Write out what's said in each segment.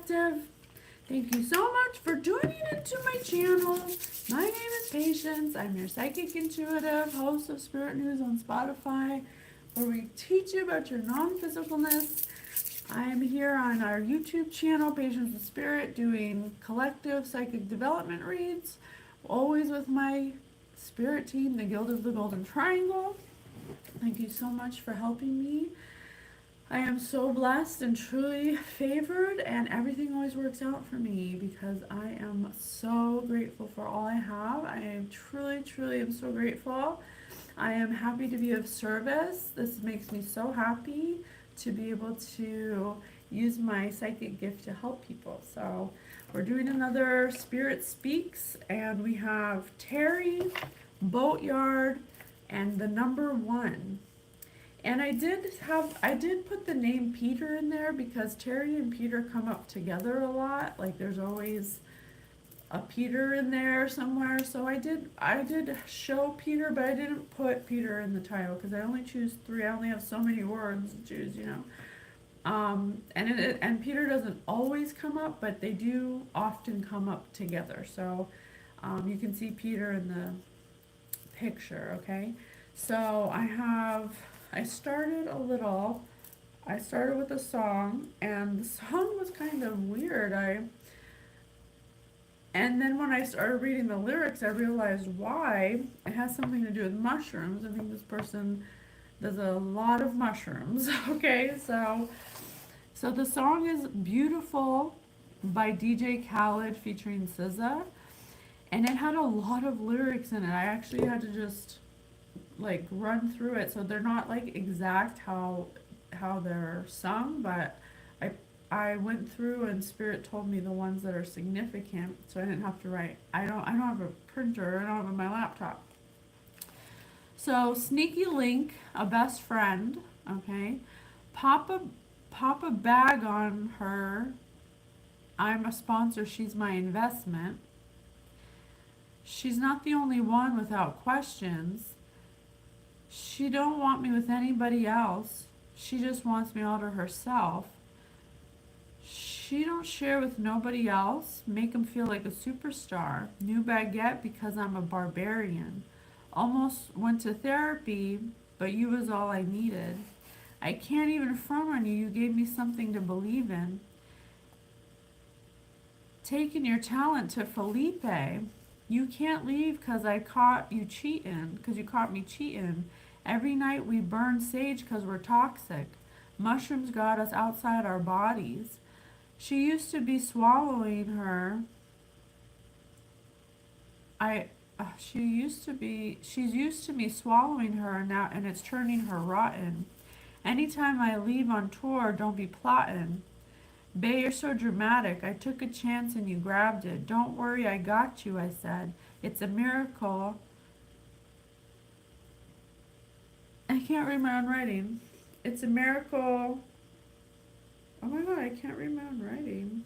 Collective. Thank you so much for joining into my channel. My name is Patience. I'm your psychic intuitive host of Spirit News on Spotify, where we teach you about your non-physicalness. I am here on our YouTube channel, Patience with Spirit, doing collective psychic development reads, always with my spirit team, the Guild of the Golden Triangle. Thank you so much for helping me. I am so blessed and truly favored, and everything always works out for me because I am so grateful for all I have. I am truly am so grateful. I am happy to be of service. This makes me so happy to be able to use my psychic gift to help people. So we're doing another Spirit Speaks, and we have Terry, Boatyard, and the number 1. And I did put the name Peter in there because Terry and Peter come up together a lot. Like there's always a Peter in there somewhere. So I did show Peter, but I didn't put Peter in the title because I only choose 3. I only have so many words to choose, you know. And Peter doesn't always come up, but they do often come up together. So you can see Peter in the picture, okay? So I started with a song, and the song was kind of weird. And then when I started reading the lyrics, I realized why. It has something to do with mushrooms. I think this person does a lot of mushrooms. Okay, so the song is Beautiful by DJ Khaled featuring SZA, and it had a lot of lyrics in it. I actually had to just like run through it, so they're not like exact how they're sung, but I went through and Spirit told me the ones that are significant, so I didn't have to write. I don't have a printer. I don't have my laptop. So Sneaky Link, a best friend, okay. Pop a bag on her. I'm a sponsor. She's my investment. She's not the only one without questions. She don't want me with anybody else. She just wants me all to herself. She don't share with nobody else. Make 'em feel like a superstar. New baguette because I'm a barbarian. Almost went to therapy, but you was all I needed. I can't even front on you. You gave me something to believe in. Taking your talent to Felipe. You can't leave because I caught you cheating, because you caught me cheating. Every night we burn sage because we're toxic. Mushrooms got us outside our bodies. She used to be swallowing her. She's used to me swallowing her now, and it's turning her rotten. Anytime I leave on tour, don't be plotting. Bae, you're so dramatic. I took a chance and you grabbed it. Don't worry, I got you, I said. It's a miracle. I can't read my own writing. It's a miracle. Oh my god, I can't read my own writing.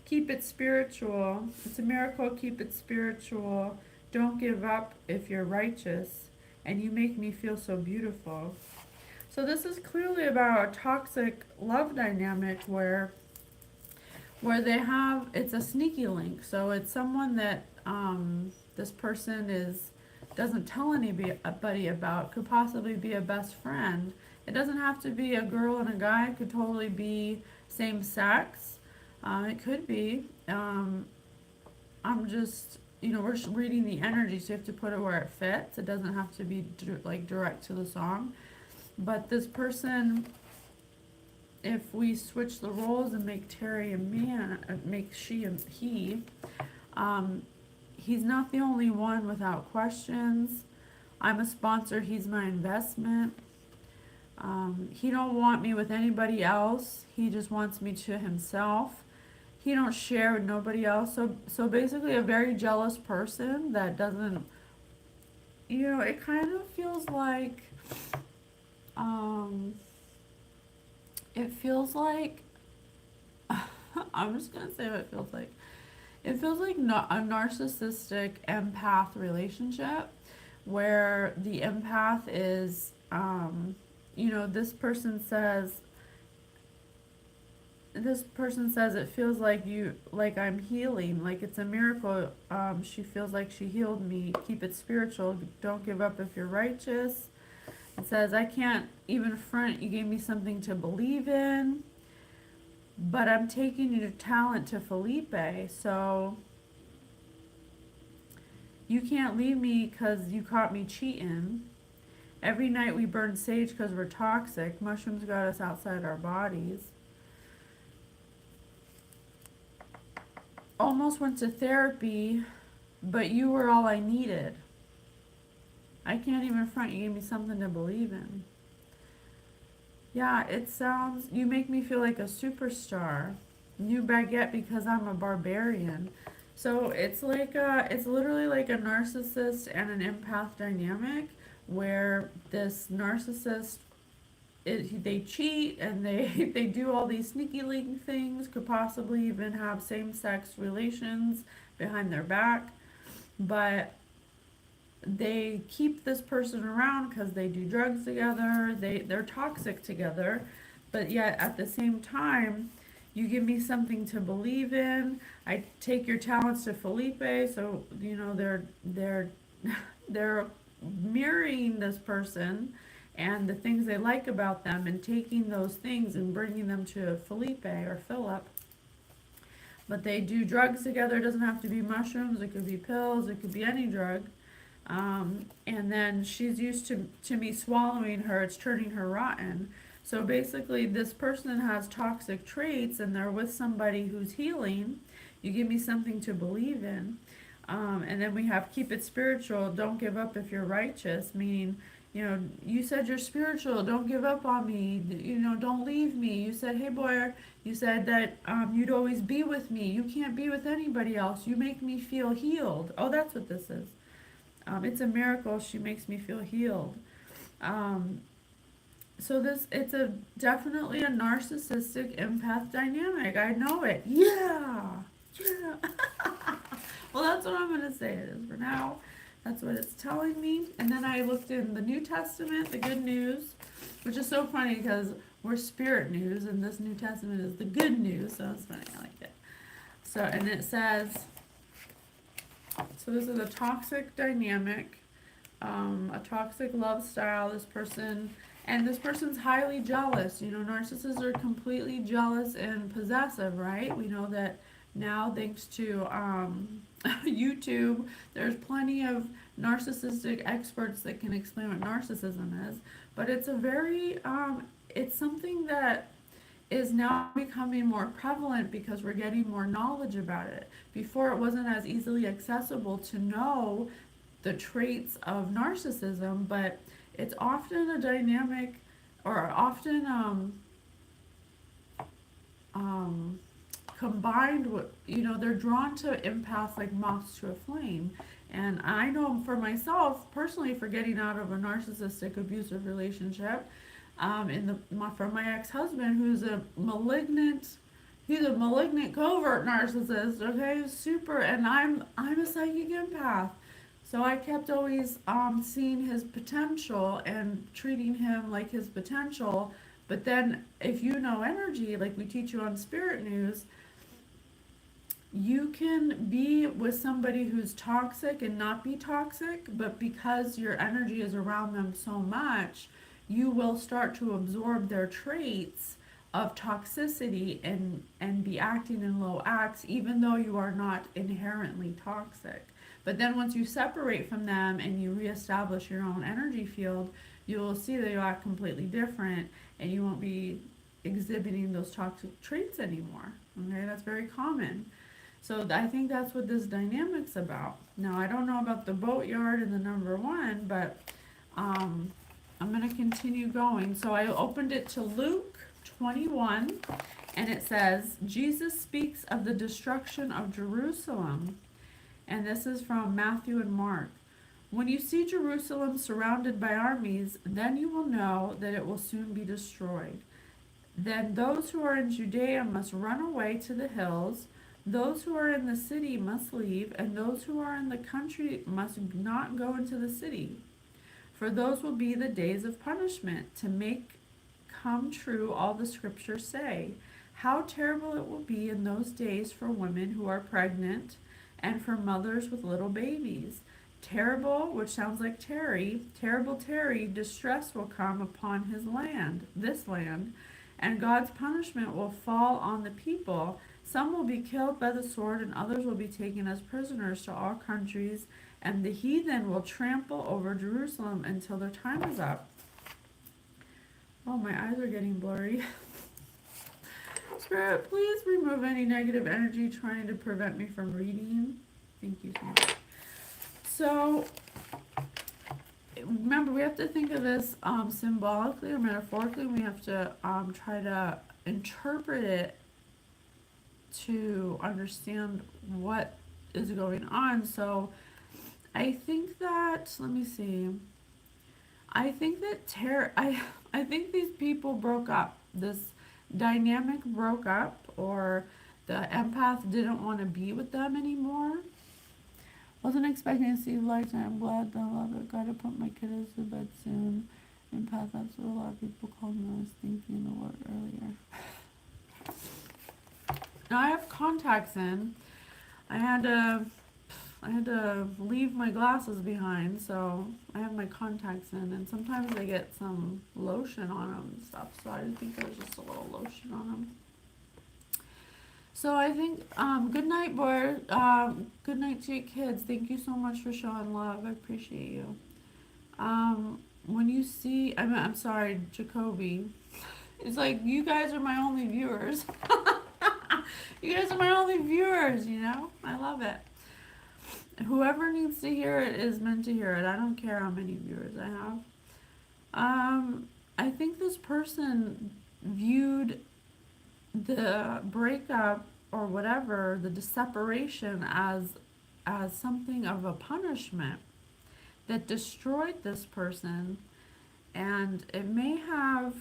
Keep it spiritual. It's a miracle, keep it spiritual. Don't give up if you're righteous. And you make me feel so beautiful. So this is clearly about a toxic love dynamic where they have, it's a sneaky link. So it's someone that this person doesn't tell anybody about, could possibly be a best friend. It doesn't have to be a girl and a guy. It could totally be same sex. It could be. I'm just, we're just reading the energy, so you have to put it where it fits. It doesn't have to be like direct to the song. But this person, if we switch the roles and make Terry a man, make she and he, he's not the only one without questions. I'm a sponsor. He's my investment. He don't want me with anybody else. He just wants me to himself. He don't share with nobody else. So basically a very jealous person that doesn't, it kind of feels like, it feels like, I'm just going to say what it feels like. It feels like a narcissistic empath relationship where the empath is, this person says, this person says it feels like like I'm healing, like it's a miracle. She feels like she healed me. Keep it spiritual. Don't give up if you're righteous. It says, I can't even front. You gave me something to believe in, but I'm taking your talent to Felipe. So you can't leave me because you caught me cheating. Every night we burn sage because we're toxic. Mushrooms got us outside our bodies. Almost went to therapy, but you were all I needed. I can't even front. You gave me something to believe in. Yeah, it sounds, you make me feel like a superstar. New baguette because I'm a barbarian. So it's like it's literally like a narcissist and an empath dynamic where this narcissist, they cheat and they do all these sneaky link things, could possibly even have same-sex relations behind their back, but they keep this person around because they do drugs together, they're toxic together, but yet at the same time, you give me something to believe in. I take your talents to Felipe, so they're they're mirroring this person and the things they like about them and taking those things and bringing them to Felipe or Philip. But they do drugs together. It doesn't have to be mushrooms. It could be pills. It could be any drug. And then she's used to me swallowing her. It's turning her rotten. So basically, this person has toxic traits and they're with somebody who's healing. You give me something to believe in. And then we have keep it spiritual. Don't give up if you're righteous, meaning, you said you're spiritual. Don't give up on me. Don't leave me. You said, hey boy, you said that you'd always be with me. You can't be with anybody else. You make me feel healed. Oh, that's what this is. It's a miracle. She makes me feel healed. So it's definitely a narcissistic empath dynamic. I know it. Yeah. Well, that's what I'm going to say it is for now. That's what it's telling me. And then I looked in the New Testament, the good news, which is so funny because we're spirit news and this New Testament is the good news. So it's funny. I like it. So, and it says, so this is a toxic dynamic, a toxic love style. This person's highly jealous. Narcissists are completely jealous and possessive, right? We know that now, thanks to YouTube, there's plenty of narcissistic experts that can explain what narcissism is. But it's it's something that is now becoming more prevalent because we're getting more knowledge about it. Before, it wasn't as easily accessible to know the traits of narcissism, but it's often a dynamic, or often combined with, they're drawn to empaths like moths to a flame. And I know for myself, personally, for getting out of a narcissistic abusive relationship, from my ex-husband, who's a malignant covert narcissist, okay, super, and I'm a psychic empath. So I kept always seeing his potential and treating him like his potential. But then if you know energy, like we teach you on Spirit News, you can be with somebody who's toxic and not be toxic, but because your energy is around them so much, you will start to absorb their traits of toxicity and be acting in low acts, even though you are not inherently toxic. But then once you separate from them and you reestablish your own energy field, you will see that you'll act completely different and you won't be exhibiting those toxic traits anymore. Okay, that's very common. So I think that's what this dynamic's about. Now, I don't know about the Boatyard and the number one, but I'm going to continue going. So I opened it to Luke 21, and it says, Jesus speaks of the destruction of Jerusalem. And this is from Matthew and Mark. When you see Jerusalem surrounded by armies, then you will know that it will soon be destroyed. Then those who are in Judea must run away to the hills. Those who are in the city must leave, and those who are in the country must not go into the city. For those will be the days of punishment, to make come true all the scriptures say. How terrible it will be in those days for women who are pregnant and for mothers with little babies. Terrible, which sounds like Terry, terrible Terry, distress will come upon his land, this land, and God's punishment will fall on the people. Some will be killed by the sword, and others will be taken as prisoners to all countries, and the heathen will trample over Jerusalem until their time is up. Oh, my eyes are getting blurry. Spirit, please remove any negative energy trying to prevent me from reading. Thank you so much. So, remember, we have to think of this symbolically or metaphorically. We have to try to interpret it to understand what is going on. So, I think that, let me see. I think that I think these people broke up. This dynamic broke up, or the empath didn't want to be with them anymore. Wasn't expecting to see lights, and I'm glad that I love it. Gotta put my kiddos to bed soon. Empath, that's what a lot of people call me. I was thinking the word earlier. Now I have contacts in. I had to leave my glasses behind, so I have my contacts in, and sometimes they get some lotion on them and stuff, so I think there's just a little lotion on them. So I think, good night, boy. Good night to your kids. Thank you so much for showing love. I appreciate you. When you see, I'm sorry, Jacoby. It's like, you guys are my only viewers. You guys are my only viewers, you know? I love it. Whoever needs to hear it is meant to hear it. I don't care how many viewers I have. I think this person viewed the breakup or whatever, the separation, as something of a punishment that destroyed this person, and it may have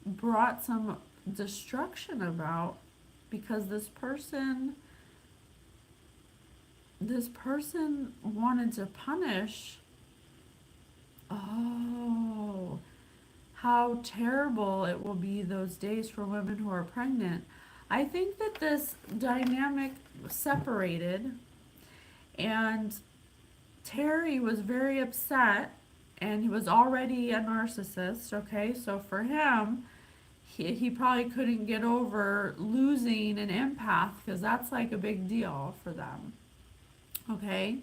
brought some destruction about, because this person wanted to punish. Oh, how terrible it will be those days for women who are pregnant. I think that this dynamic separated, and Terry was very upset, and he was already a narcissist, okay? So for him, he probably couldn't get over losing an empath, because that's like a big deal for them, okay?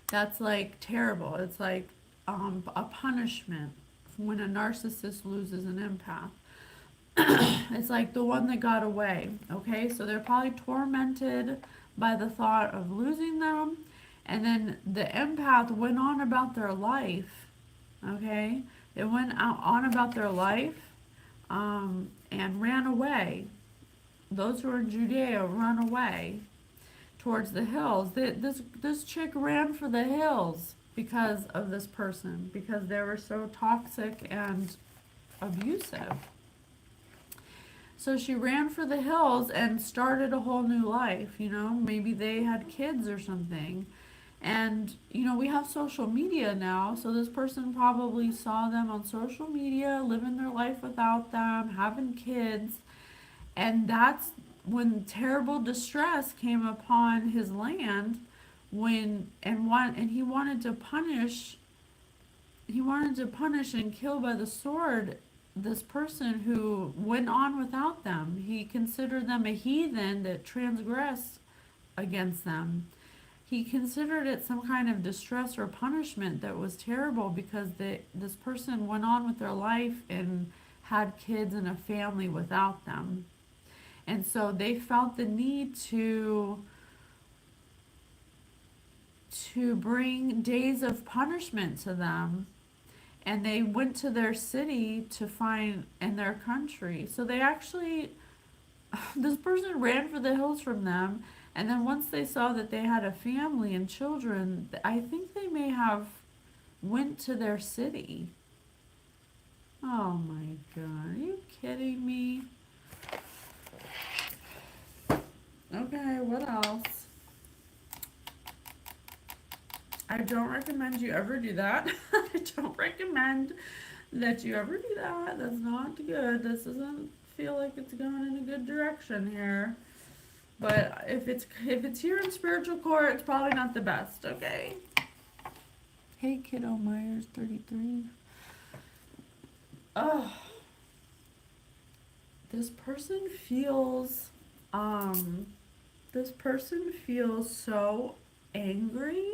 That's like terrible. It's like a punishment when a narcissist loses an empath. It's like the one that got away, okay? So they're probably tormented by the thought of losing them, and then the empath went on about their life, okay? They went on about their life and ran away. Those who are in Judea run away towards the hills. This chick ran for the hills because of this person, because they were so toxic and abusive. So she ran for the hills and started a whole new life, you know. Maybe they had kids or something. And, you know, we have social media now, so this person probably saw them on social media, living their life without them, having kids. And that's when terrible distress came upon his land, and he wanted to punish and kill by the sword this person who went on without them. He considered them a heathen that transgressed against them. He considered it some kind of distress or punishment that was terrible, because this person went on with their life and had kids and a family without them. And so they felt the need to bring days of punishment to them. And they went to their city to find, in their country. So they actually, this person ran for the hills from them. And then once they saw that they had a family and children, I think they may have went to their city. Oh my God, are you kidding me? Okay, what else? I don't recommend you ever do that. I don't recommend that you ever do that. That's not good. This isn't feel like it's going in a good direction here. But if it's here in spiritual court, it's probably not the best, okay? Hey, Kiddo Myers 33. Oh, this person feels so angry.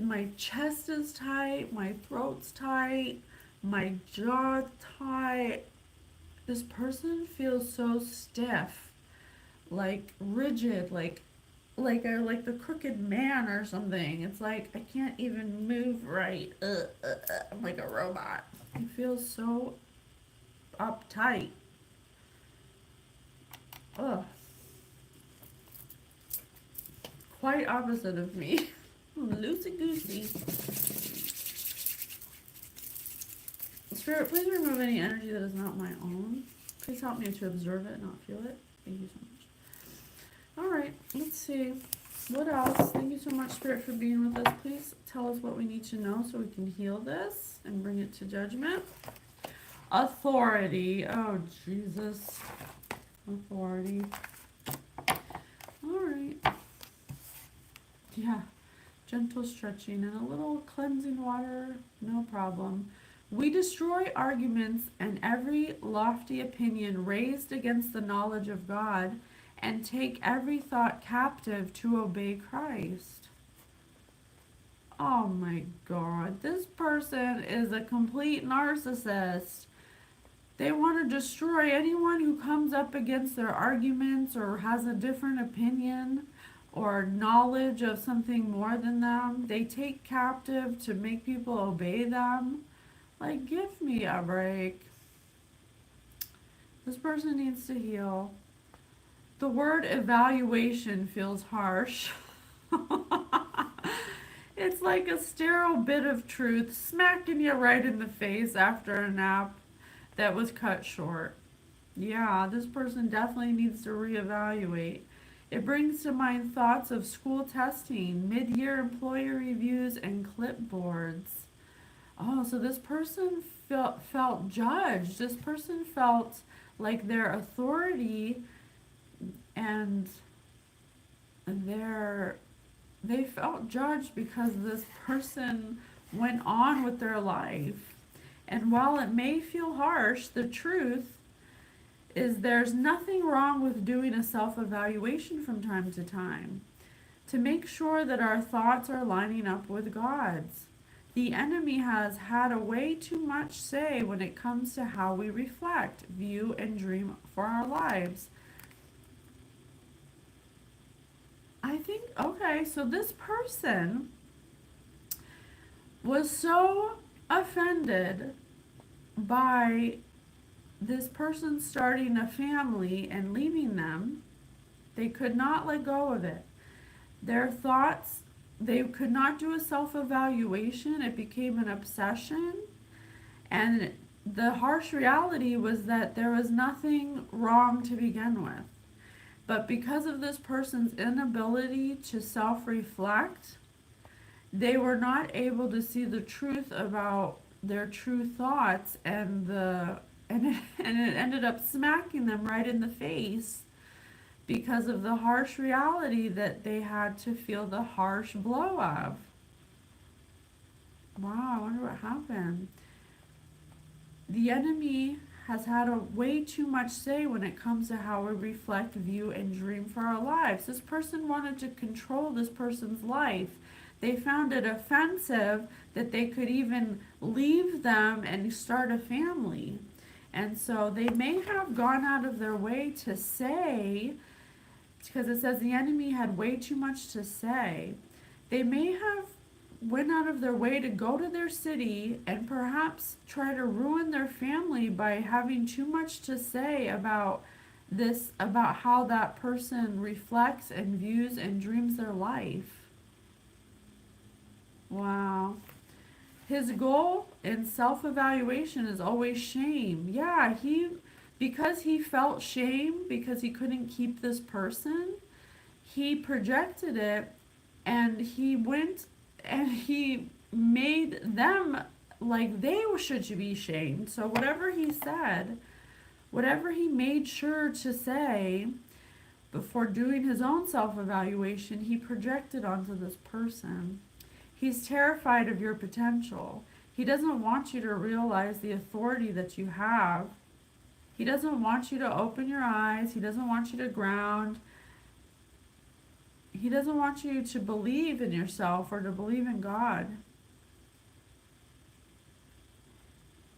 My chest is tight, my throat's tight, my jaw's tight. This person feels so stiff, like rigid, like the crooked man or something. It's like I can't even move right. I'm like a robot. I feel so uptight. Ugh. Quite opposite of me. Loosey goosey. Spirit, please remove any energy that is not my own. Please help me to observe it, not feel it. Thank you so much. Alright, let's see. What else? Thank you so much, Spirit, for being with us. Please tell us what we need to know so we can heal this and bring it to judgment. Authority. Oh, Jesus. Authority. Alright. Yeah. Gentle stretching and a little cleansing water. No problem. We destroy arguments and every lofty opinion raised against the knowledge of God and take every thought captive to obey Christ. Oh my God. This person is a complete narcissist. They want to destroy anyone who comes up against their arguments or has a different opinion or knowledge of something more than them. They take captive to make people obey them. Like, give me a break. This person needs to heal. The word evaluation feels harsh. It's like a sterile bit of truth smacking you right in the face after a nap that was cut short. Yeah, this person definitely needs to reevaluate. It brings to mind thoughts of school testing, mid-year employee reviews, and clipboards. Oh, so this person felt judged. This person felt like their authority and they felt judged because this person went on with their life. And while it may feel harsh, the truth is there's nothing wrong with doing a self-evaluation from time to time to make sure that our thoughts are lining up with God's. The enemy has had a way too much say when it comes to how we reflect, view, and dream for our lives. I think, okay, so this person was so offended by this person starting a family and leaving them, they could not let go of it. Their thoughts, they could not do a self-evaluation. It became an obsession. And the harsh reality was that there was nothing wrong to begin with. But because of this person's inability to self-reflect, they were not able to see the truth about their true thoughts, and it ended up smacking them right in the face because of the harsh reality that they had to feel the harsh blow of. Wow, I wonder what happened. The enemy has had a way too much say when it comes to how we reflect, view, and dream for our lives. This person wanted to control this person's life. They found it offensive that they could even leave them and start a family. And so they may have gone out of their way to say, because it says the enemy had way too much to say. They may have went out of their way to go to their city and perhaps try to ruin their family by having too much to say about this, about how that person reflects and views and dreams their life. Wow. His goal in self-evaluation is always shame. Yeah, because he felt shame because he couldn't keep this person, he projected it, and he went and he made them like they should be shamed. So whatever he said Whatever he made sure to say before doing his own self-evaluation, he projected onto this person. He's terrified of your potential. He doesn't want you to realize the authority that you have. He doesn't want you to open your eyes. He doesn't want you to ground. He doesn't want you to believe in yourself or to believe in God.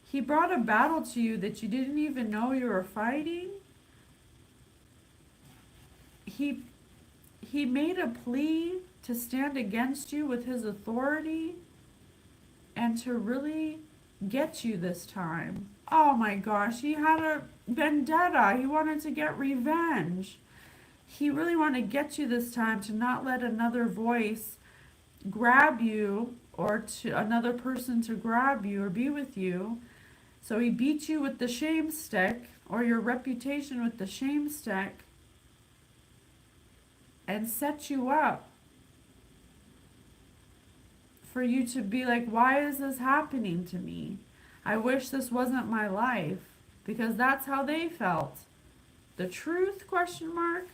He brought a battle to you that you didn't even know you were fighting. He made a plea to stand against you with his authority and to really get you this time. Oh my gosh, he had a vendetta. He wanted to get revenge. He really wanted to get you this time to not let another voice grab you or to another person to grab you or be with you. So he beat you with the shame stick or your reputation with the shame stick and set you up for you to be like, why is this happening to me? I wish this wasn't my life, because that's how they felt. The truth, question mark?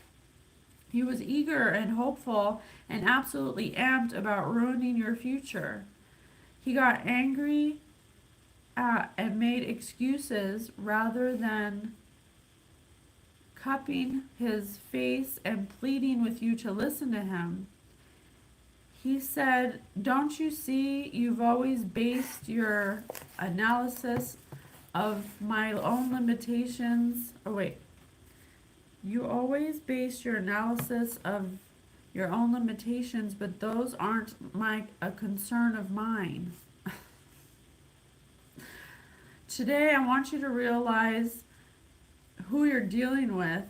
He was eager and hopeful and absolutely amped about ruining your future. He got angry and made excuses rather than cupping his face and pleading with you to listen to him. He said, don't you see you've always based your analysis of my own limitations, you always base your analysis of your own limitations, but those aren't a concern of mine. Today, I want you to realize who you're dealing with.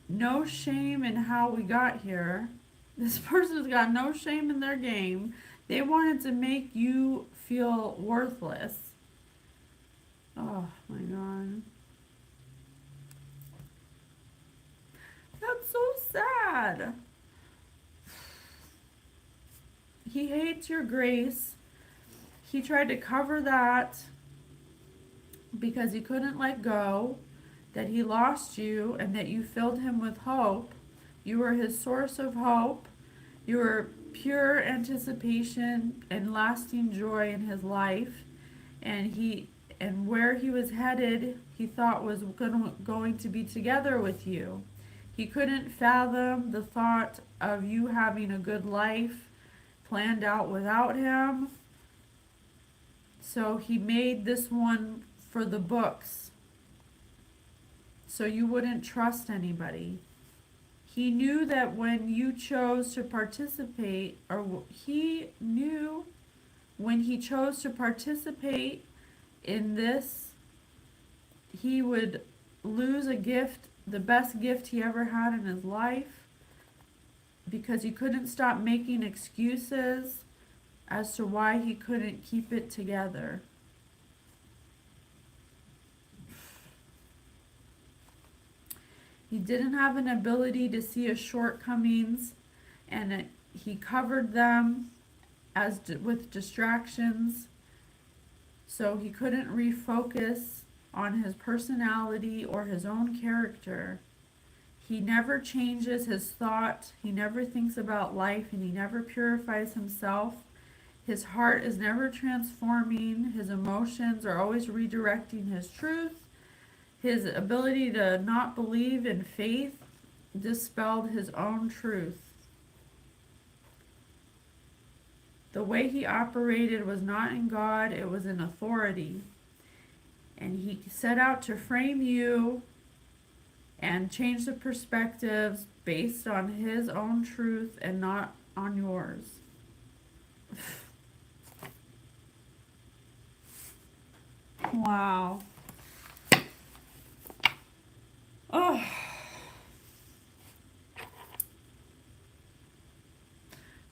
No shame in how we got here. This person's got no shame in their game. They wanted to make you feel worthless. Oh my God. That's so sad. He hates your grace. He tried to cover that because he couldn't let go, that he lost you and that you filled him with hope. You were his source of hope. You were pure anticipation and lasting joy in his life. And where he was headed, he thought was going to be together with you. He couldn't fathom the thought of you having a good life planned out without him. So he made this one for the books, so you wouldn't trust anybody. He knew that when you chose to participate, or he knew when he chose to participate in this, he would lose a gift, the best gift he ever had in his life, because he couldn't stop making excuses as to why he couldn't keep it together. He didn't have an ability to see his shortcomings, and he covered them with distractions, so he couldn't refocus on his personality or his own character. He never changes his thought, he never thinks about life, and he never purifies himself. His heart is never transforming, his emotions are always redirecting his truth. His ability to not believe in faith dispelled his own truth. The way he operated was not in God, it was in authority. And he set out to frame you and change the perspectives based on his own truth and not on yours. Wow. Oh.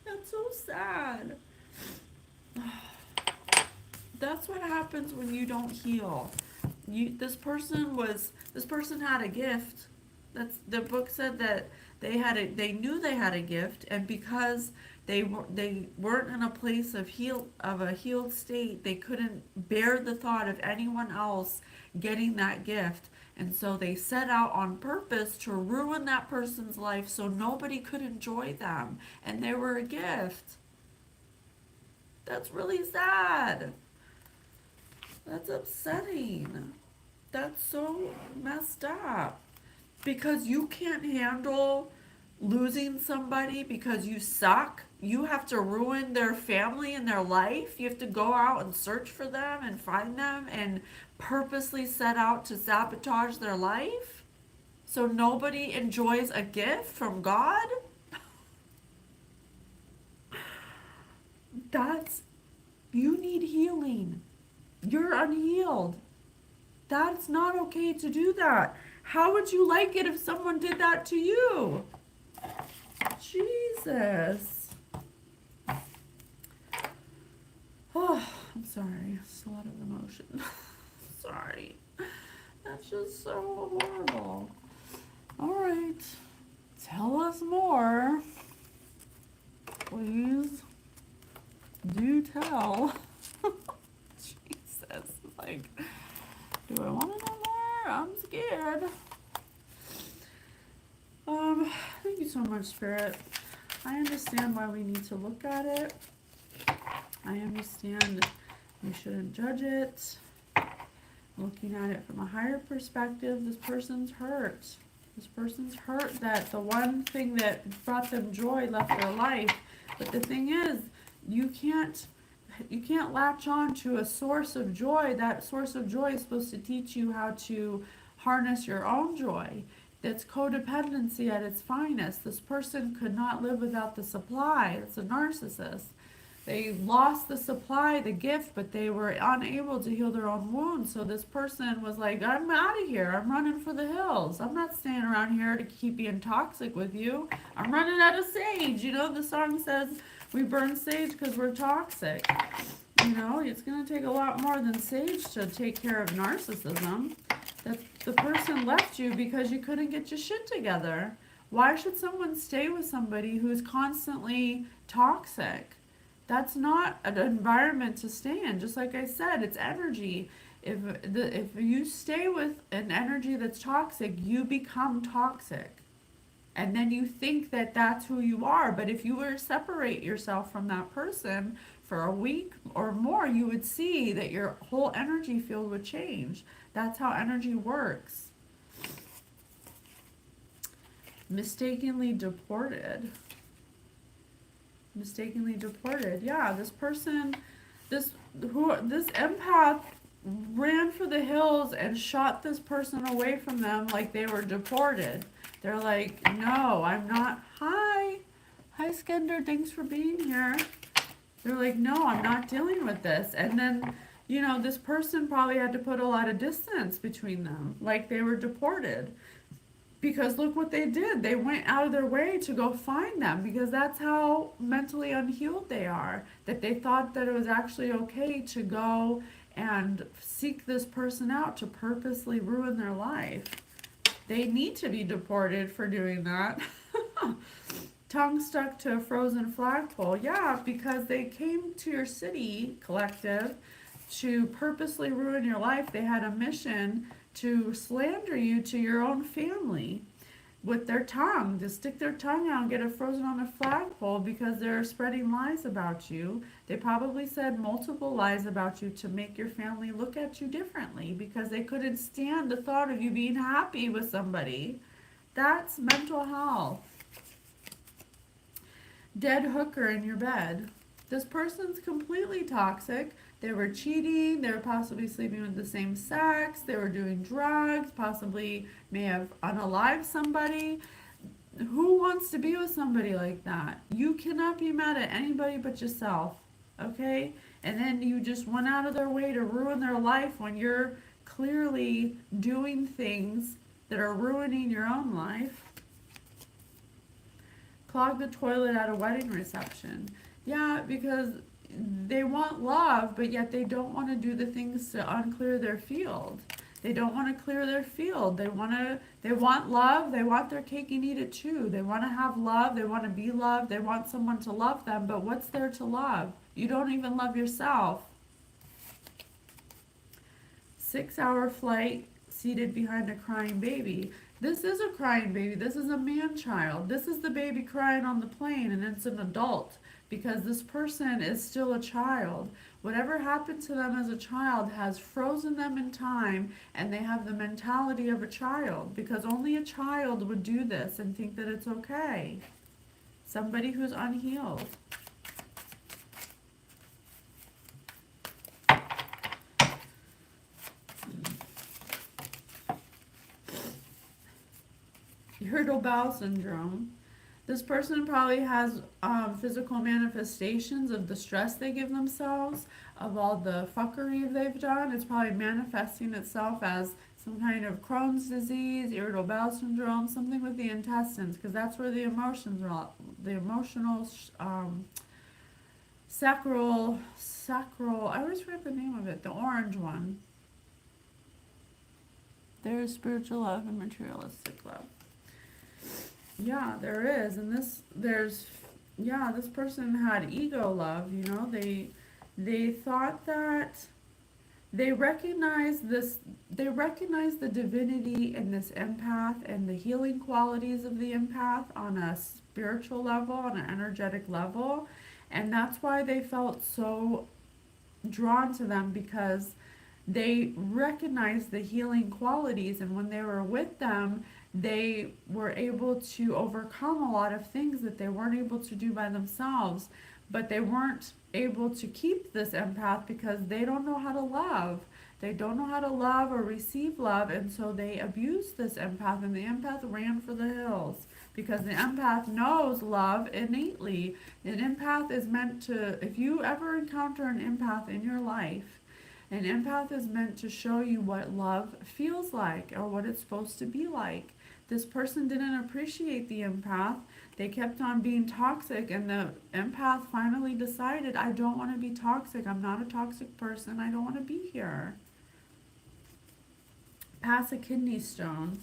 That's so sad. That's what happens when you don't heal. This person had a gift. That's the book said that they knew they had a gift, and because They weren't in a place of a healed state. They couldn't bear the thought of anyone else getting that gift. And so they set out on purpose to ruin that person's life so nobody could enjoy them. And they were a gift. That's really sad. That's upsetting. That's so messed up. Because you can't handle losing somebody because you suck. You have to ruin their family and their life. You have to go out and search for them and find them and purposely set out to sabotage their life so nobody enjoys a gift from God. You need healing. You're unhealed. That's not okay to do that. How would you like it if someone did that to you? Jesus. Oh, I'm sorry. It's a lot of emotion. Sorry. That's just so horrible. All right. Tell us more. Please do tell. Jesus. Like, do I want to know more? I'm scared. Thank you so much, Spirit. I understand why we need to look at it. I understand we shouldn't judge it. Looking at it from a higher perspective, this person's hurt. This person's hurt that the one thing that brought them joy left their life. But the thing is, you can't latch on to a source of joy. That source of joy is supposed to teach you how to harness your own joy. That's codependency at its finest. This person could not live without the supply. It's a narcissist. They lost the supply, the gift, but they were unable to heal their own wounds. So this person was like, I'm out of here. I'm running for the hills. I'm not staying around here to keep being toxic with you. I'm running out of sage. You know, the song says we burn sage because we're toxic. You know, it's going to take a lot more than sage to take care of narcissism. That the person left you because you couldn't get your shit together. Why should someone stay with somebody who's constantly toxic? That's not an environment to stay in. Just like I said, it's energy. If you stay with an energy that's toxic, you become toxic. And then you think that that's who you are. But if you were to separate yourself from that person for a week or more, you would see that your whole energy field would change. That's how energy works. Mistakenly deported. Yeah, this person, this empath ran for the hills and shot this person away from them like they were deported. They're like, no, I'm not. Hi Skender, thanks for being here. They're like, no, I'm not dealing with this. And then, you know, this person probably had to put a lot of distance between them, like they were deported. Because look what they did. They went out of their way to go find them because that's how mentally unhealed they are. That they thought that it was actually okay to go and seek this person out to purposely ruin their life. They need to be deported for doing that. Tongue stuck to a frozen flagpole. Yeah, because they came to your city collective to purposely ruin your life. They had a mission to slander you to your own family with their tongue, to stick their tongue out and get it frozen on a flagpole because they're spreading lies about you. They probably said multiple lies about you to make your family look at you differently because they couldn't stand the thought of you being happy with somebody. That's mental health. Dead hooker in your bed. This person's completely toxic. They were cheating, they were possibly sleeping with the same sex, they were doing drugs, possibly may have unalived somebody. Who wants to be with somebody like that? You cannot be mad at anybody but yourself, okay? And then you just went out of their way to ruin their life when you're clearly doing things that are ruining your own life. Clog the toilet at a wedding reception. Yeah, because they want love, but yet they don't want to do the things to unclear their field. They don't want to clear their field. They want love. They want their cake and eat it too. They want to have love. They want to be loved. They want someone to love them. But what's there to love? You don't even love yourself. 6-hour flight, seated behind a crying baby. This is a crying baby. This is a man-child. This is the baby crying on the plane, and it's an adult because this person is still a child. Whatever happened to them as a child has frozen them in time, and they have the mentality of a child because only a child would do this and think that it's okay. Somebody who's unhealed. Irritable bowel syndrome. This person probably has physical manifestations of the stress they give themselves, of all the fuckery they've done. It's probably manifesting itself as some kind of Crohn's disease, irritable bowel syndrome, something with the intestines, because that's where the emotions are, the emotional sacral, I always forget the name of it, the orange one. There's spiritual love and materialistic love. Yeah, there is, and this person had ego love. You know, they thought that they recognized the divinity in this empath and the healing qualities of the empath on a spiritual level, on an energetic level, and that's why they felt so drawn to them, because they recognized the healing qualities, and when they were with them, they were able to overcome a lot of things that they weren't able to do by themselves. But they weren't able to keep this empath because they don't know how to love. They don't know how to love or receive love, and so they abused this empath, and the empath ran for the hills because the empath knows love innately. An empath is meant to, if you ever encounter an empath in your life, an empath is meant to show you what love feels like or what it's supposed to be like. This person didn't appreciate the empath. They kept on being toxic, and the empath finally decided, I don't want to be toxic. I'm not a toxic person. I don't want to be here. Pass a kidney stone.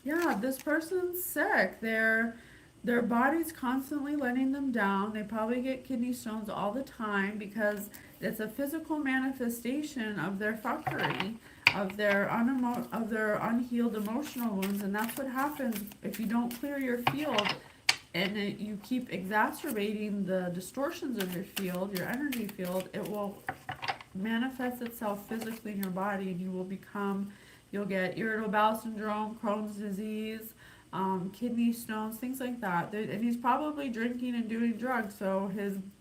Yeah, this person's sick. Their body's constantly letting them down. They probably get kidney stones all the time because it's a physical manifestation of their fuckery, of their unhealed emotional wounds, and that's what happens if you don't clear your field and you keep exacerbating the distortions of your field, your energy field. It will manifest itself physically in your body, and you'll get irritable bowel syndrome, Crohn's disease, kidney stones, things like that. And he's probably drinking and doing drugs, so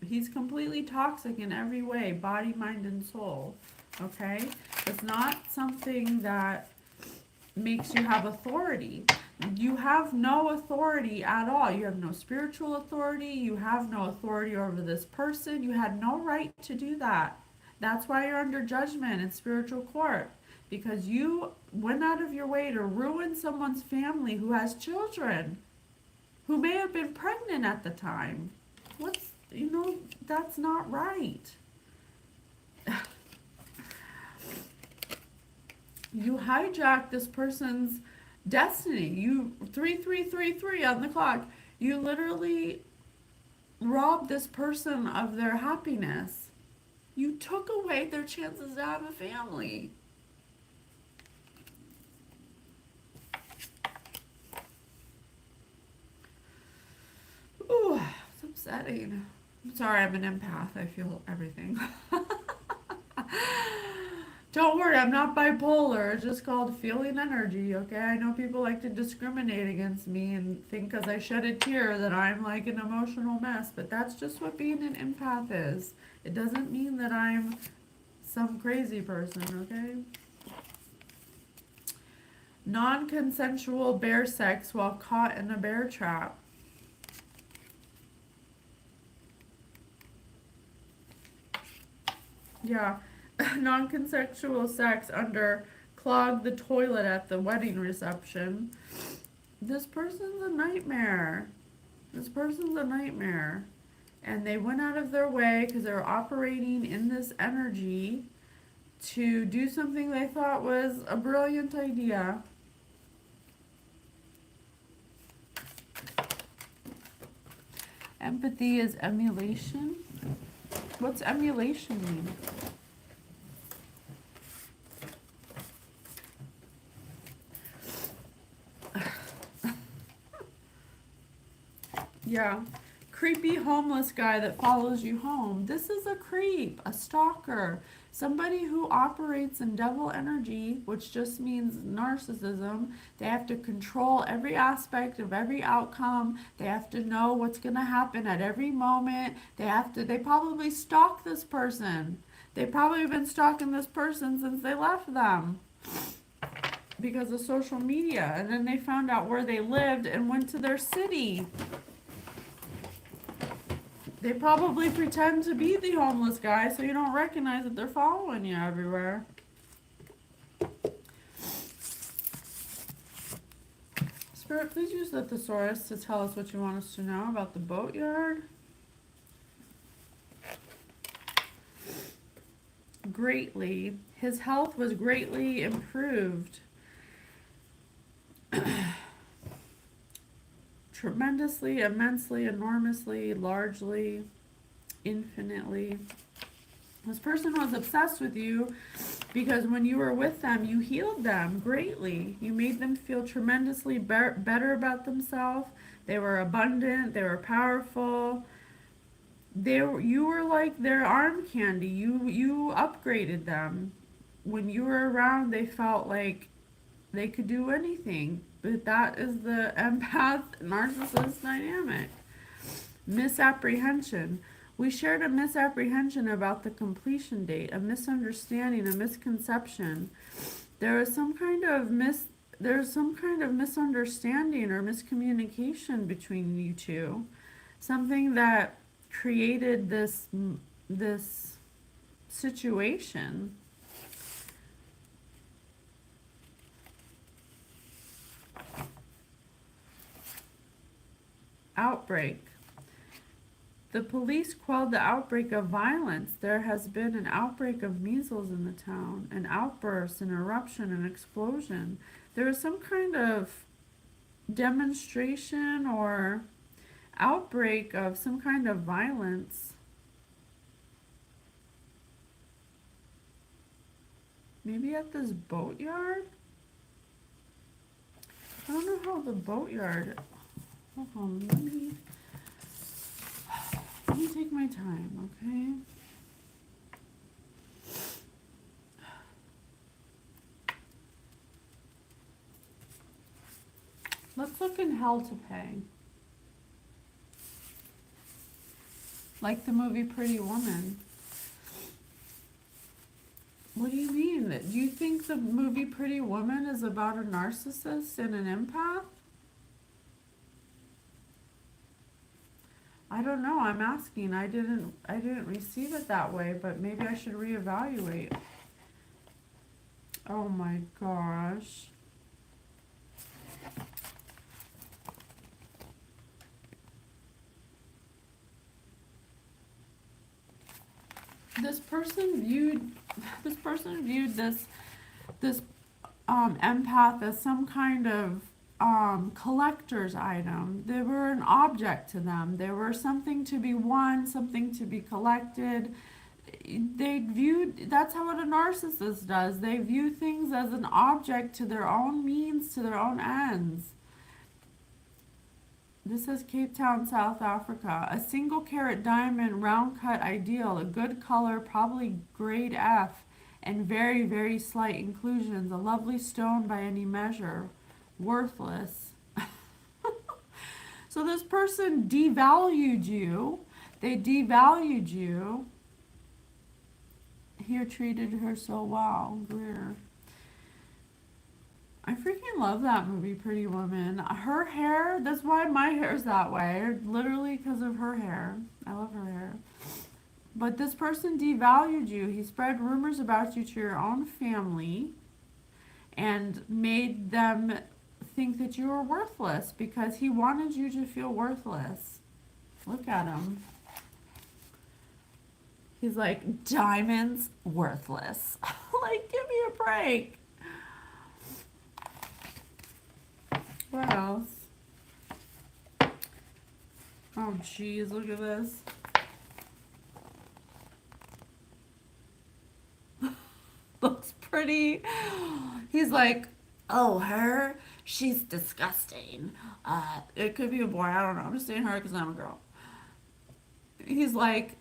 he's completely toxic in every way, body, mind, and soul. Okay? It's not something that makes you have authority. You have no authority at all. You have no spiritual authority. You have no authority over this person. You had no right to do that. That's why you're under judgment in spiritual court, because you went out of your way to ruin someone's family who has children, who may have been pregnant at the time. That's not right. You hijacked this person's destiny. You 3333 on the clock. You literally robbed this person of their happiness. You took away their chances to have a family. Ooh, it's upsetting. I'm sorry, I'm an empath. I feel everything. Don't worry, I'm not bipolar. It's just called feeling energy, okay? I know people like to discriminate against me and think because I shed a tear that I'm like an emotional mess, but that's just what being an empath is. It doesn't mean that I'm some crazy person, okay? Non-consensual bear sex while caught in a bear trap. Yeah. Non-consensual sex under clog the toilet at the wedding reception. This person's a nightmare. And they went out of their way because they're operating in this energy to do something they thought was a brilliant idea. Empathy is emulation. What's emulation mean? Yeah. Creepy homeless guy that follows you home. This is a creep, a stalker, somebody who operates in devil energy, which just means narcissism. They have to control every aspect of every outcome. They have to know what's going to happen at every moment. They probably stalk this person. They probably have been stalking this person since they left them because of social media. And then they found out where they lived and went to their city. They probably pretend to be the homeless guy so you don't recognize that they're following you everywhere. Spirit, please use the thesaurus to tell us what you want us to know about the Boatyard. Greatly. His health was greatly improved. Tremendously, immensely, enormously, largely, infinitely. This person was obsessed with you because when you were with them, you healed them greatly. You made them feel tremendously better about themselves. They were abundant. They were powerful. You were like their arm candy. You upgraded them. When you were around, they felt like they could do anything. But that is the empath narcissist dynamic. Misapprehension. We shared a misapprehension about the completion date, a misunderstanding, a misconception. There was some kind of misunderstanding or miscommunication between you two. Something that created this situation. Outbreak. The police quelled the outbreak of violence. There has been an outbreak of measles in the town, an outburst, an eruption, an explosion. There was some kind of demonstration or outbreak of some kind of violence. Maybe at this boatyard? I don't know how the boatyard... Hold on, let me take my time, okay? Let's look in Hell to Pay. Like the movie Pretty Woman. What do you mean? Do you think the movie Pretty Woman is about a narcissist and an empath? I don't know. I'm asking. I didn't receive it that way, but maybe I should reevaluate. Oh my gosh. This person viewed this empath as some kind of collector's item. They were an object to them. They were something to be won, something to be collected. That's how what a narcissist does. They view things as an object to their own means, to their own ends. This is Cape Town, South Africa. A single carat diamond, round cut ideal, a good color, probably grade F, and very, very slight inclusions. A lovely stone by any measure. Worthless. So this person devalued you. They devalued you. Here treated her so well. Greer. I freaking love that movie, Pretty Woman. Her hair, that's why my hair's that way. Literally because of her hair. I love her hair. But this person devalued you. He spread rumors about you to your own family and made them think that you were worthless because he wanted you to feel worthless. Look at him. He's like, diamonds worthless. Like, give me a break. What else? Oh, geez, look at this. Looks pretty. He's like, oh, her? She's disgusting. It could be a boy. I don't know. I'm just saying her because I'm a girl. He's like,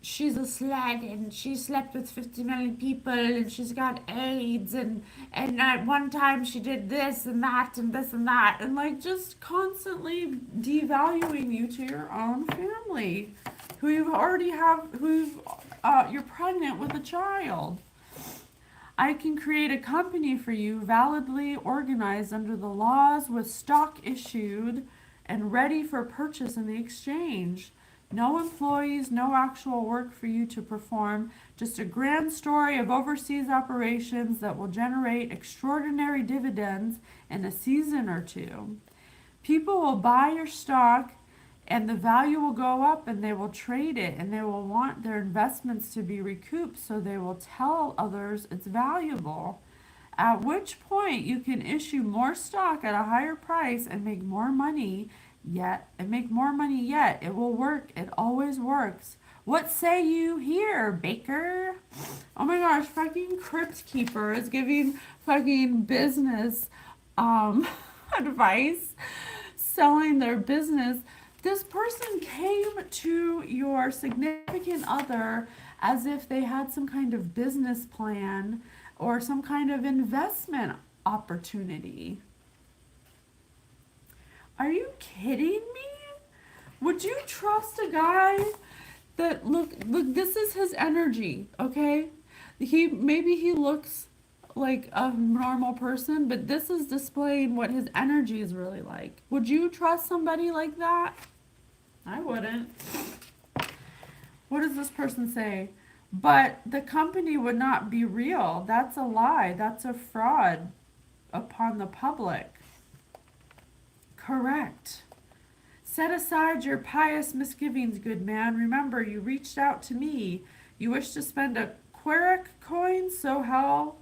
she's a slut and she slept with 50 million people and she's got AIDS and at one time she did this and that and this and that and like just constantly devaluing you to your own family who you already have you're pregnant with a child. I can create a company for you validly organized under the laws with stock issued and ready for purchase in the exchange. No employees, no actual work for you to perform, just a grand story of overseas operations that will generate extraordinary dividends in a season or two. People will buy your stock and the value will go up and they will trade it and they will want their investments to be recouped, so they will tell others it's valuable. At which point you can issue more stock at a higher price and make more money yet. It will work. It always works. What say you here, Baker? Oh my gosh, fucking Crypt Keeper is giving fucking business advice, selling their business. This person came to your significant other as if they had some kind of business plan or some kind of investment opportunity. Are you kidding me? Would you trust a guy that look this is his energy, okay? Maybe he looks like a normal person, but this is displaying what his energy is really like. Would you trust somebody like that? I wouldn't. What does this person say? But the company would not be real. That's a lie. That's a fraud upon the public. Correct. Set aside your pious misgivings, good man. Remember, you reached out to me. You wish to spend a Queric coin so hell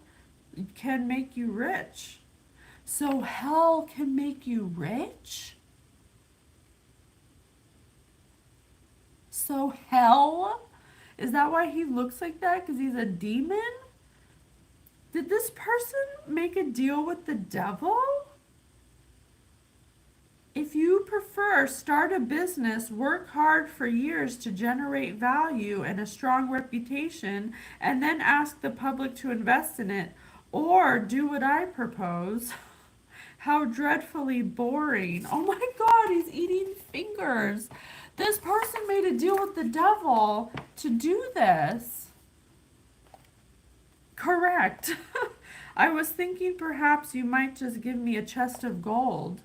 can make you rich. So hell can make you rich? So hell? Is that why he looks like that? Because he's a demon? Did this person make a deal with the devil? If you prefer, start a business, work hard for years to generate value and a strong reputation, and then ask the public to invest in it. Or do what I propose. How dreadfully boring. Oh my God, he's eating fingers. This person made a deal with the devil to do this. Correct. I was thinking perhaps you might just give me a chest of gold.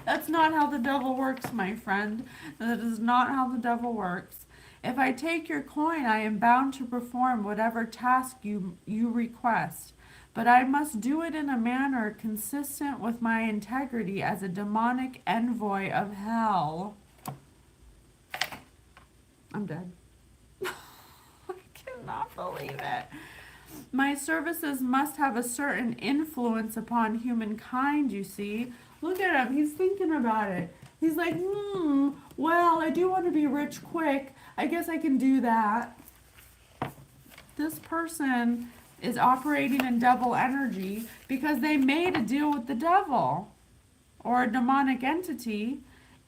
That's not how the devil works, my friend. That is not how the devil works. If I take your coin, I am bound to perform whatever task you request. But I must do it in a manner consistent with my integrity as a demonic envoy of hell. I'm dead. I cannot believe it. My services must have a certain influence upon humankind, you see. Look at him. He's thinking about it. He's like, well, I do want to be rich quick. I guess I can do that. This person is operating in devil energy because they made a deal with the devil or a demonic entity.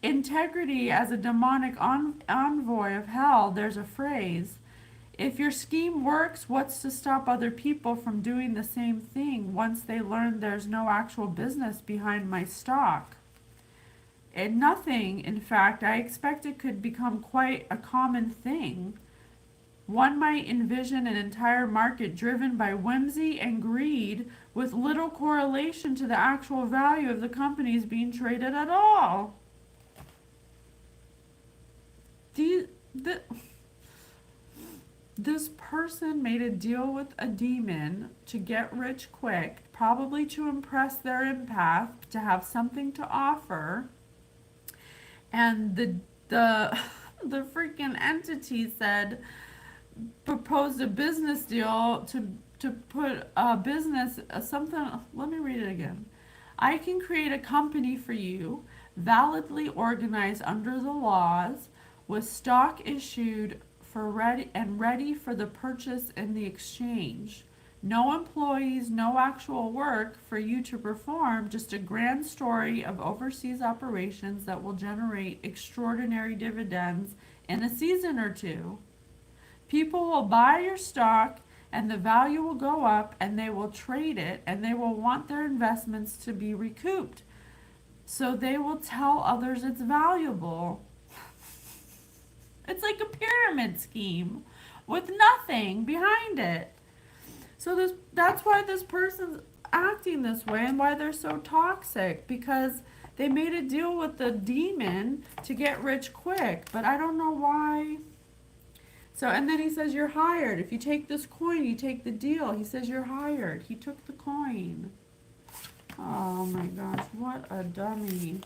Integrity as a demonic envoy of hell, there's a phrase. If your scheme works, what's to stop other people from doing the same thing once they learn there's no actual business behind my stock? And nothing, in fact. I expect it could become quite a common thing. One might envision an entire market driven by whimsy and greed with little correlation to the actual value of the companies being traded at all. This person made a deal with a demon to get rich quick, probably to impress their empath, to have something to offer. And the the freaking entity said, proposed a business deal to put a business, something, let me read it again. I can create a company for you, validly organized under the laws, with stock issued for ready for the purchase and the exchange. No employees, no actual work for you to perform, just a grand story of overseas operations that will generate extraordinary dividends in a season or two. People will buy your stock and the value will go up and they will trade it and they will want their investments to be recouped. So they will tell others it's valuable. It's like a pyramid scheme with nothing behind it. So that's why this person's acting this way and why they're so toxic, because they made a deal with the demon to get rich quick, but I don't know why. So, and then he says, you're hired. If you take this coin, you take the deal. He says, you're hired. He took the coin. Oh my gosh, what a dummy.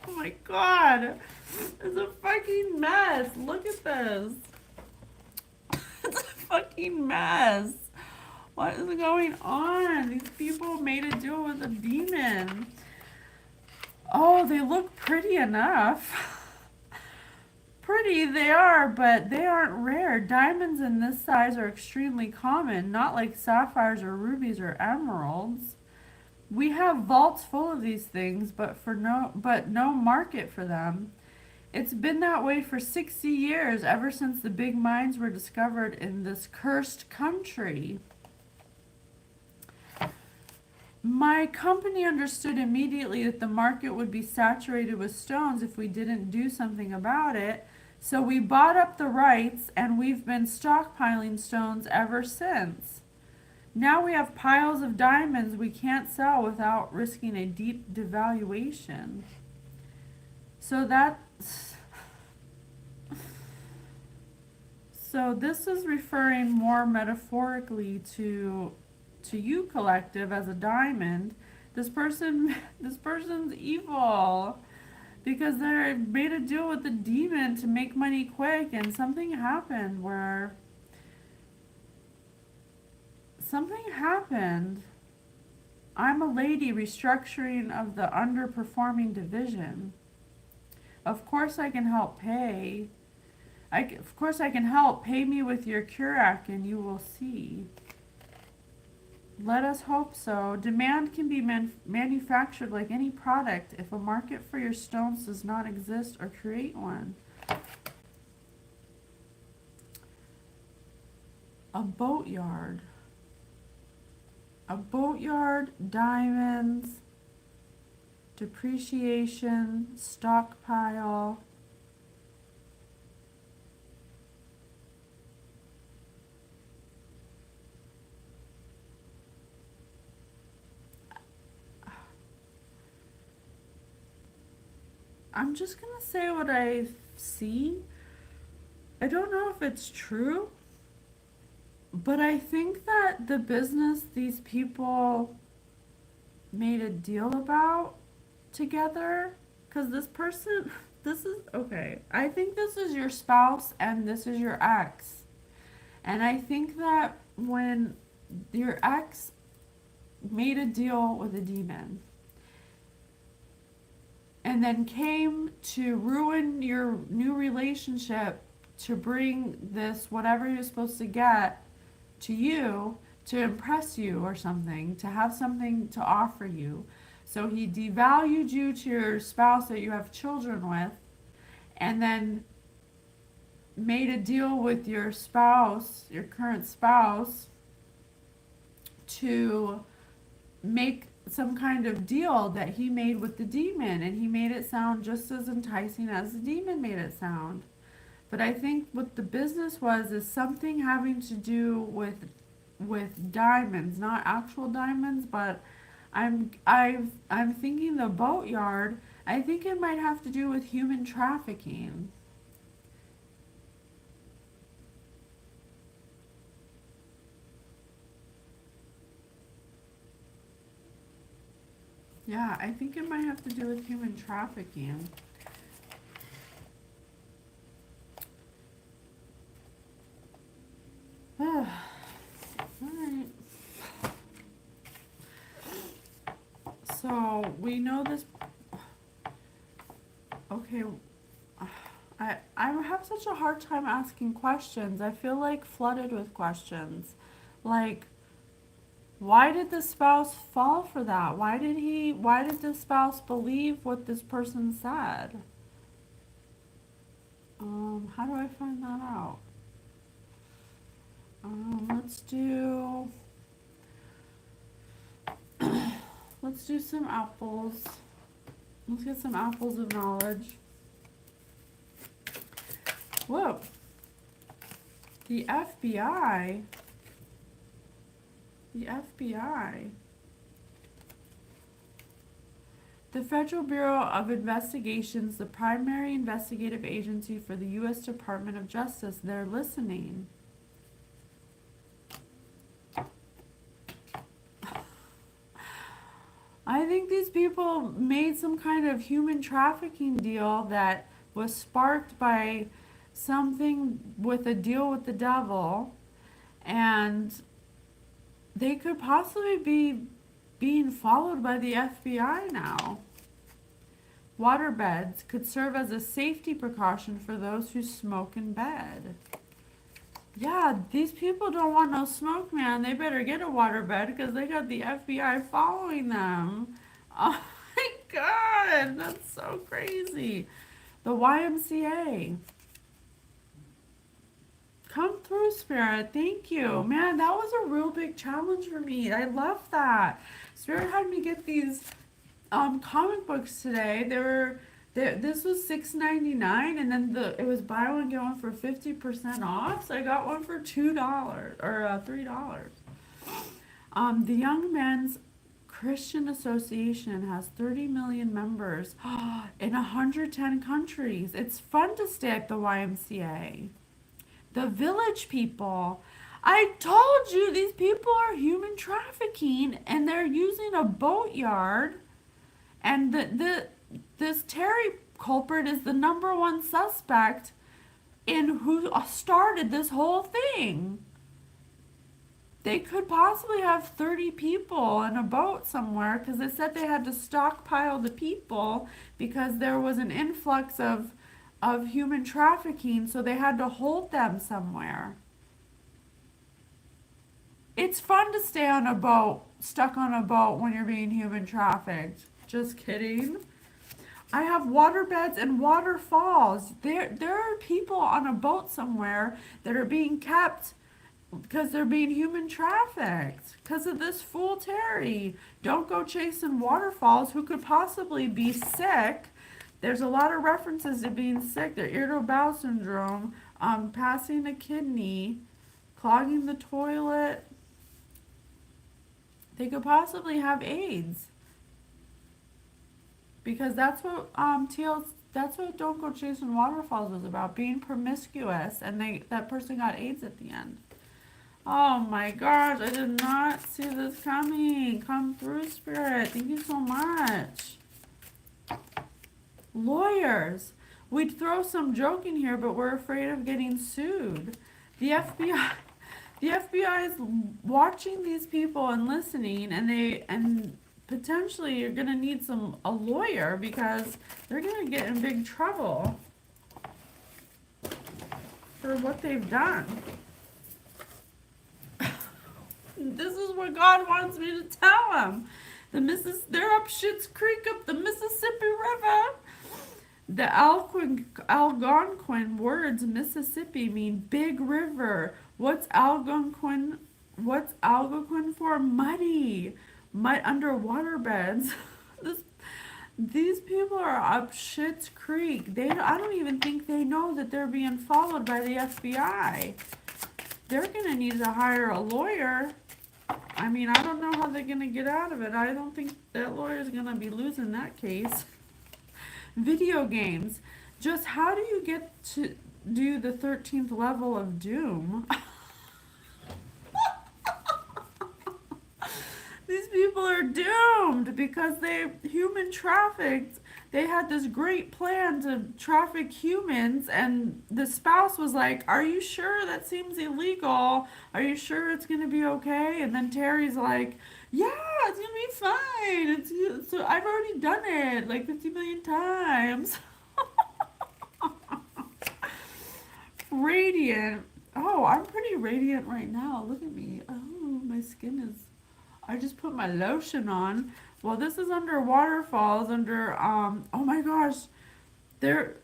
Oh my God. It's a fucking mess. Look at this. It's a fucking mess. What is going on? These people made a deal with a demon. Oh, they look pretty enough. Pretty they are, but they aren't rare. Diamonds in this size are extremely common, not like sapphires or rubies or emeralds. We have vaults full of these things, but no market for them. It's been that way for 60 years, ever since the big mines were discovered in this cursed country. My company understood immediately that the market would be saturated with stones if we didn't do something about it. So we bought up the rights and we've been stockpiling stones ever since. Now we have piles of diamonds we can't sell without risking a deep devaluation. So this is referring more metaphorically to you, collective, as a diamond. This person's evil because they made a deal with the demon to make money quick, and something happened. I'm a lady restructuring of the underperforming division. Of course I can help pay. Pay me with your Curac and you will see. Let us hope so. Demand can be manufactured like any product if a market for your stones does not exist or create one. A boatyard. A boatyard, diamonds, depreciation, stockpile. I'm just going to say what I see. I don't know if it's true, but I think that the business these people made a deal about together, because I think this is your spouse and this is your ex. And I think that when your ex made a deal with a demon, and then came to ruin your new relationship to bring this, whatever you're supposed to get, to you, to impress you or something, to have something to offer you. So he devalued you to your spouse that you have children with, and then made a deal with your spouse, your current spouse, to make some kind of deal that he made with the demon, and he made it sound just as enticing as the demon made it sound. But I think what the business was is something having to do with diamonds, not actual diamonds, but I'm thinking the boatyard. I think it might have to do with human trafficking. Yeah, I think it might have to do with human trafficking. Alright. So, we know this. Okay. I have such a hard time asking questions. I feel like flooded with questions. Like, why did the spouse fall for that? Why did the spouse believe what this person said? How do I find that out? Let's do some apples. Let's get some apples of knowledge. Whoa. The FBI. The FBI. The Federal Bureau of Investigations, the primary investigative agency for the U.S. Department of Justice. They're listening. I think these people made some kind of human trafficking deal that was sparked by something with a deal with the devil, and they could possibly be being followed by the FBI now. Waterbeds could serve as a safety precaution for those who smoke in bed. Yeah, these people don't want no smoke, man. They better get a waterbed because they got the FBI following them. Oh my God, that's so crazy. The YMCA. Come through, Spirit. Thank you. Man, that was a real big challenge for me. I love that. Spirit had me get these comic books today. This was $6.99, and then it was buy one get one for 50% off. So I got one for $2 or $3. The Young Men's Christian Association has 30 million members in 110 countries. It's fun to stay at the YMCA. The Village People. I told you these people are human trafficking, and they're using a boatyard. And this Terry culprit is the #1 suspect in who started this whole thing. They could possibly have 30 people in a boat somewhere because they said they had to stockpile the people because there was an influx of human trafficking, so they had to hold them somewhere. It's fun to stay on a boat, stuck on a boat when you're being human trafficked. Just kidding. I have waterbeds and waterfalls. There are people on a boat somewhere that are being kept because they're being human trafficked because of this fool Terry. Don't go chasing waterfalls. Who could possibly be sick? There's a lot of references to being sick. The irritable bowel syndrome, passing a kidney, clogging the toilet. They could possibly have AIDS. Because that's what that's what Don't Go Chasing Waterfalls was about, being promiscuous, and that person got AIDS at the end. Oh my gosh, I did not see this coming. Come through, Spirit. Thank you so much. Lawyers. We'd throw some joke in here, but we're afraid of getting sued. The FBI is watching these people and listening, and potentially you're gonna need a lawyer because they're gonna get in big trouble for what they've done. This is what God wants me to tell them. They're up Schitt's Creek, up the Mississippi River. The Algonquin words Mississippi mean big river. What's Algonquin for? Muddy. Mud under waterbeds. These people are up Schitt's Creek. I don't even think they know that they're being followed by the FBI. They're gonna need to hire a lawyer. I mean, I don't know how they're gonna get out of it. I don't think that lawyer's gonna be losing that case. Video games. Just how do you get to do the 13th level of Doom? These people are doomed because they human trafficked. They had this great plan to traffic humans, and the spouse was like, "Are you sure that seems illegal? Are you sure it's gonna be okay?" And then Terry's like, "Yeah, it's gonna be fine. So I've already done it like 50 million times." Radiant. Oh, I'm pretty radiant right now. Look at me. Oh, my skin is. I just put my lotion on. Well, this is under waterfalls. Oh my gosh, they're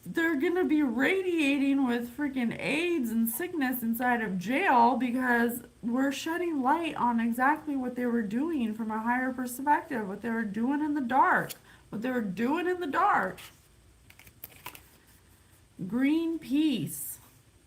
they're gonna be radiating with freaking AIDS and sickness inside of jail because we're shedding light on exactly what they were doing from a higher perspective. What they were doing in the dark. What they were doing in the dark. Greenpeace,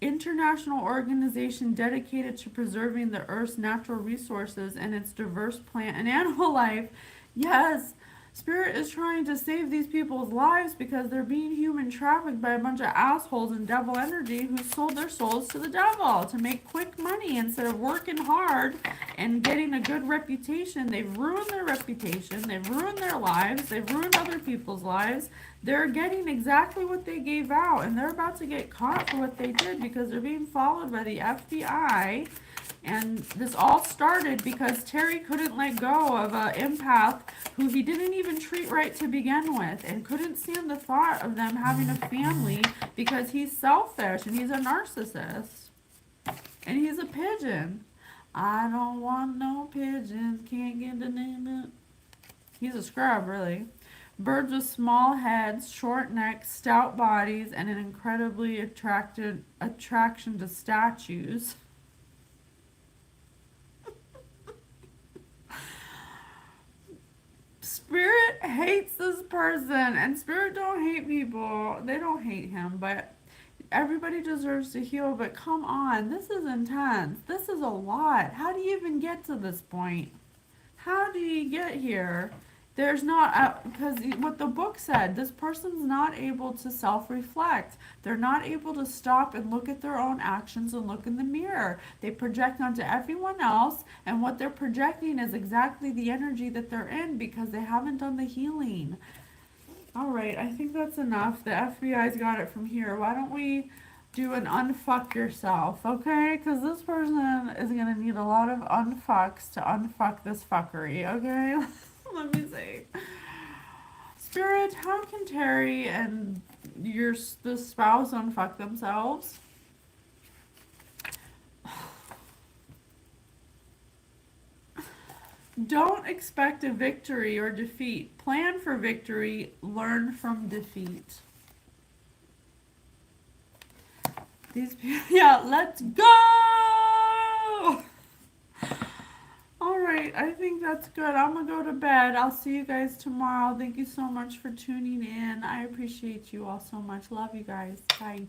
international organization dedicated to preserving the Earth's natural resources and its diverse plant and animal life. Yes, Spirit is trying to save these people's lives because they're being human trafficked by a bunch of assholes in devil energy who sold their souls to the devil to make quick money instead of working hard and getting a good reputation. They've ruined their reputation, they've ruined their lives, they've ruined other people's lives. They're getting exactly what they gave out, and they're about to get caught for what they did because they're being followed by the FBI. And this all started because Terry couldn't let go of an empath who he didn't even treat right to begin with, and couldn't stand the thought of them having a family because he's selfish and he's a narcissist. And he's a pigeon. I don't want no pigeons, can't get the name. He's a scrub, really. Birds with small heads, short necks, stout bodies, and an incredibly attraction to statues. Spirit hates this person, and Spirit don't hate people. They don't hate him, but everybody deserves to heal. But come on, this is intense. This is a lot. How do you even get to this point? How do you get here? There's not, because what the book said, this person's not able to self-reflect. They're not able to stop and look at their own actions and look in the mirror. They project onto everyone else, and what they're projecting is exactly the energy that they're in because they haven't done the healing. All right, I think that's enough. The FBI's got it from here. Why don't we do an unfuck yourself, okay? Because this person is going to need a lot of unfucks to unfuck this fuckery, okay? Let me see. Spirit, how can Terry and the spouse unfuck themselves? Don't expect a victory or defeat. Plan for victory. Learn from defeat. These people, yeah, let's go! Alright, I think that's good. I'm gonna go to bed. I'll see you guys tomorrow. Thank you so much for tuning in. I appreciate you all so much. Love you guys. Bye.